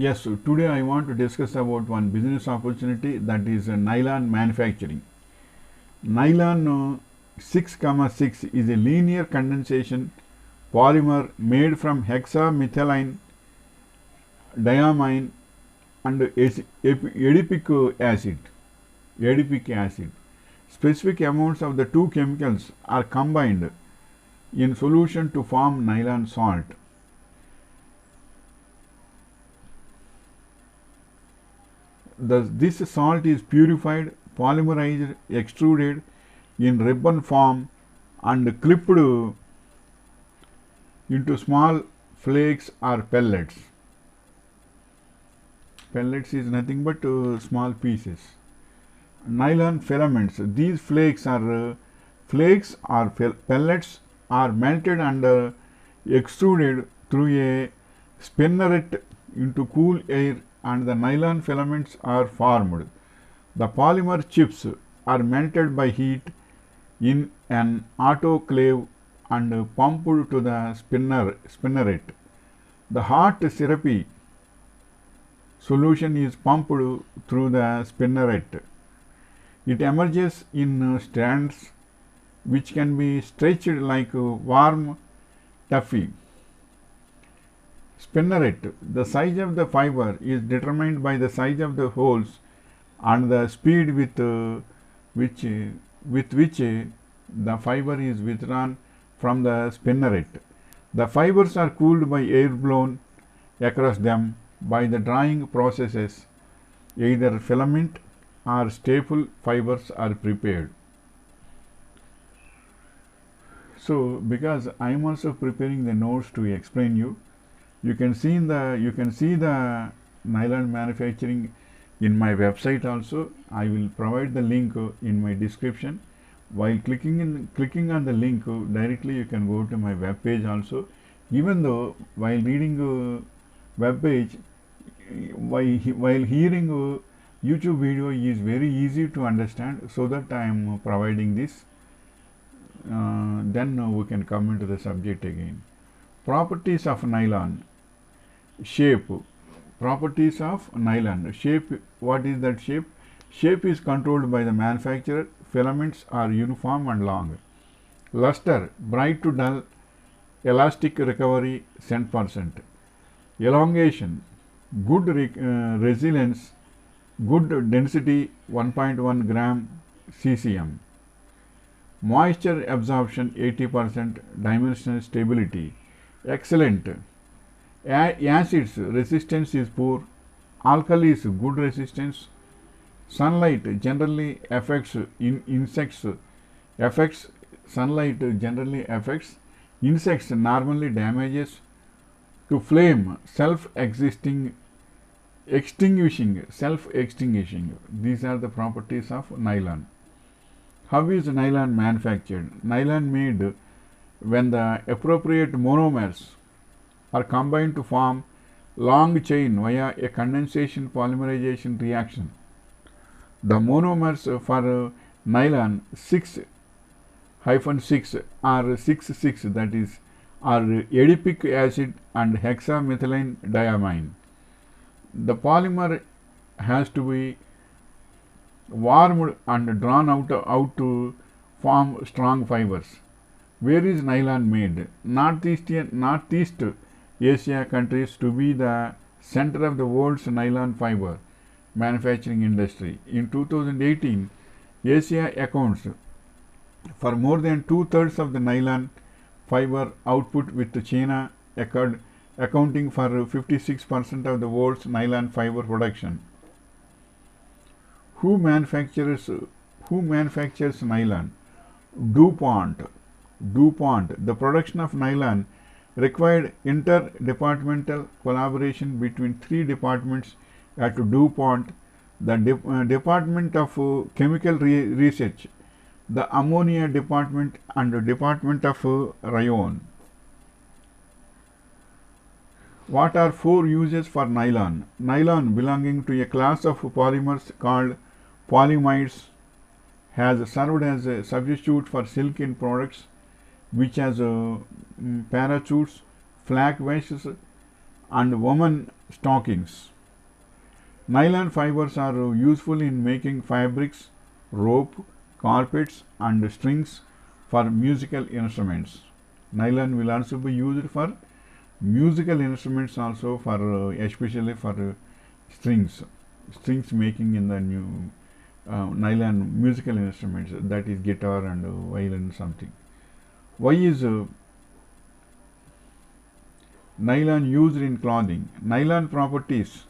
Yes, so today I want to discuss about one business opportunity, that is nylon manufacturing. Nylon 6,6 is a linear condensation polymer made from hexamethylene diamine and adipic acid. Adipic acid. Specific amounts of the two chemicals are combined in solution to form nylon salt. This salt is purified, polymerized, extruded in ribbon form and clipped into small flakes or pellets. Pellets is nothing but small pieces. Nylon filaments. These flakes or pellets are melted and extruded through a spinneret into cool air, and the nylon filaments are formed. The polymer chips are melted by heat in an autoclave and pumped to the spinneret. The hot syrupy solution is pumped through the spinneret. It emerges in strands which can be stretched like warm taffy. Spinneret. The size of the fiber is determined by the size of the holes and the speed which the fiber is withdrawn from the spinneret. The fibers are cooled by air blown across them by the drying processes. Either filament or staple fibers are prepared. So, because I am also preparing the notes to explain you can see the nylon manufacturing in my website also. I will provide the link in my description. While clicking on the link directly, you can go to my web page also. Even though while reading web page, while hearing YouTube video is very easy to understand, so that I am providing this. Then we can come into the subject again. Properties of nylon. Shape. Properties of nylon. Shape. What is that shape? Shape is controlled by the manufacturer. Filaments are uniform and long. Luster. Bright to dull. Elastic recovery 10%. Elongation. Good resilience. Good density 1.1 gram ccm. Moisture absorption 80%. Dimensional stability excellent. Acids resistance is poor. Alkalis good resistance. Sunlight generally affects insects. Sunlight generally affects insects, normally damages to flame, self-extinguishing. These are the properties of nylon. How is nylon manufactured? Nylon made when the appropriate monomers are combined to form long chain via a condensation polymerization reaction. The monomers for nylon 6-6 are 6,6, that is, are adipic acid and hexamethylene diamine. The polymer has to be warmed and drawn out to form strong fibers. Where is nylon made? Northeast Asia countries to be the center of the world's nylon fiber manufacturing industry. In 2018, Asia accounts for more than 2/3 of the nylon fiber output, with China accounting for 56% of the world's nylon fiber production. Who manufactures nylon? DuPont. The production of nylon required interdepartmental collaboration between 3 departments at DuPont: the Department of Chemical Research, the Ammonia Department, and the Department of Rayon. What are 4 uses for nylon? Nylon, belonging to a class of polymers called polyamides, has served as a substitute for silk in products which has parachutes, flag washes, and women stockings. Nylon fibers are useful in making fabrics, rope, carpets and strings for musical instruments. Nylon will also be used for musical instruments also, for especially for strings making in the new nylon musical instruments, that is guitar and violin something. Why is nylon used in clothing? Nylon properties.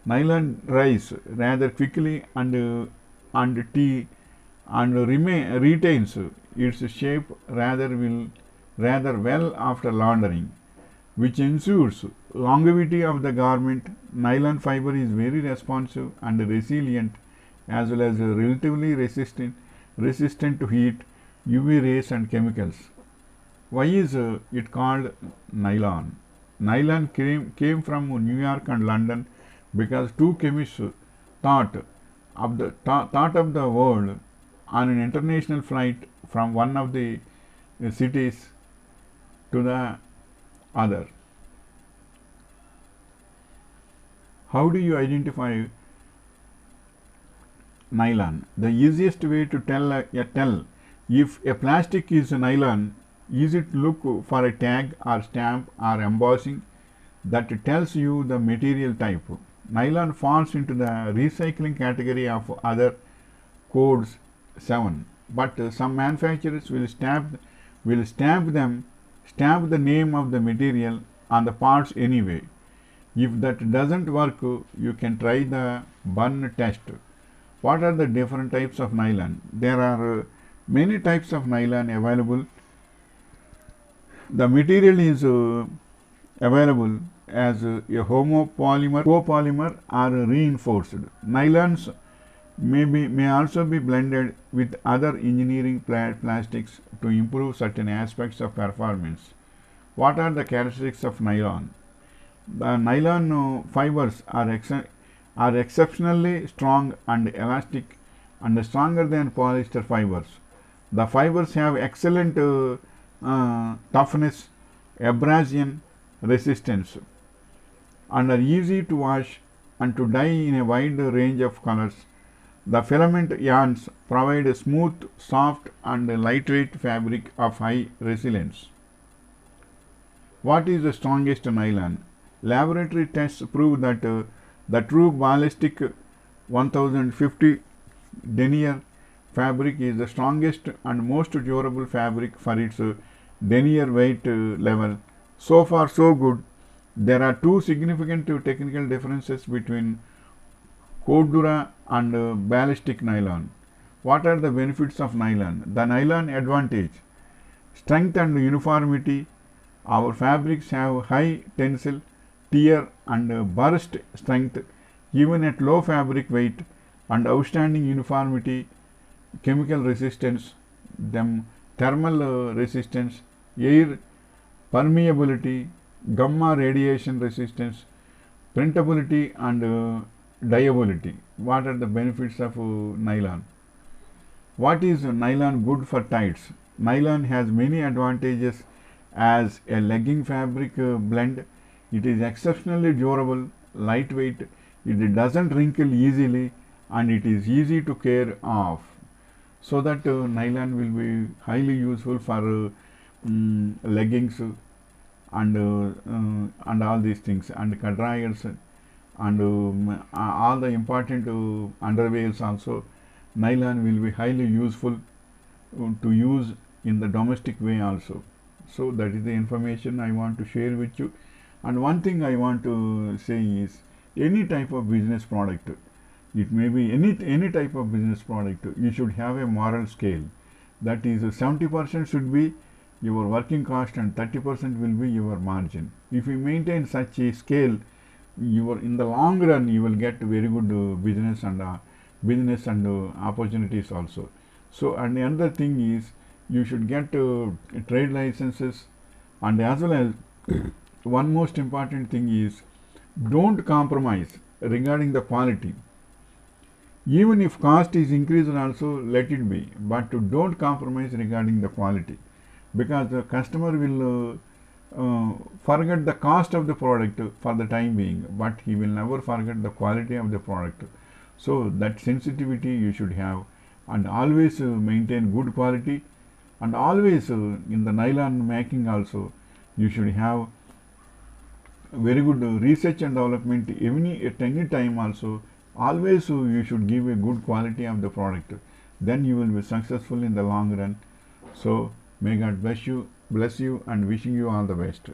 Nylon dries rather quickly and retains its shape rather well after laundering, which ensures longevity of the garment. Nylon fiber is very responsive and resilient, as well as relatively resistant to heat, UV rays and chemicals. Why is it called nylon? Nylon came from New York and London because two chemists thought of the world on an international flight from one of the cities to the other. How do you identify nylon? The easiest way to tell if a plastic is nylon is it look for a tag or stamp or embossing that tells you the material type. Nylon falls into the recycling category of other codes 7, but some manufacturers will stamp the name of the material on the parts anyway. If that doesn't work, you can try the burn test. What are the different types of nylon? There are many types of nylon available. The material is available as a homopolymer, copolymer or reinforced. Nylons may also be blended with other engineering plastics to improve certain aspects of performance. What are the characteristics of nylon? The nylon fibers are exceptionally strong and elastic and stronger than polyester fibers. The fibers have excellent toughness, abrasion resistance, and are easy to wash and to dye in a wide range of colors. The filament yarns provide a smooth, soft and lightweight fabric of high resilience. What is the strongest nylon? Laboratory tests prove that the true ballistic 1050 denier fabric is the strongest and most durable fabric for its denier weight level. So far so good. There are two significant technical differences between Cordura and ballistic nylon. What are the benefits of nylon? The nylon advantage: strength and uniformity. Our fabrics have high tensile, tear and burst strength even at low fabric weight, and outstanding uniformity, chemical resistance, thermal resistance, air permeability, gamma radiation resistance, printability and dyeability. What are the benefits of nylon? What is nylon good for tights? Nylon has many advantages as a legging fabric blend. It is exceptionally durable, lightweight, it doesn't wrinkle easily, and it is easy to care of. So that nylon will be highly useful for leggings and all these things, and dryers and all the important underwears also. Nylon will be highly useful to use in the domestic way also. So that is the information I want to share with you. And one thing I want to say is, any type of business product, it may be any type of business product, you should have a moral scale. That is 70% should be your working cost and 30% will be your margin. If you maintain such a scale, in the long run you will get very good business and opportunities also. So, and another thing is, you should get trade licenses, and as well as one most important thing is, don't compromise regarding the quality. Even if cost is increased also, let it be, but don't compromise regarding the quality, because the customer will forget the cost of the product for the time being, but he will never forget the quality of the product. So that sensitivity you should have, and always maintain good quality, and always in the nylon making also you should have very good research and development at any time also. Always you should give a good quality of the product, then you will be successful in the long run. So may God bless you and wishing you all the best.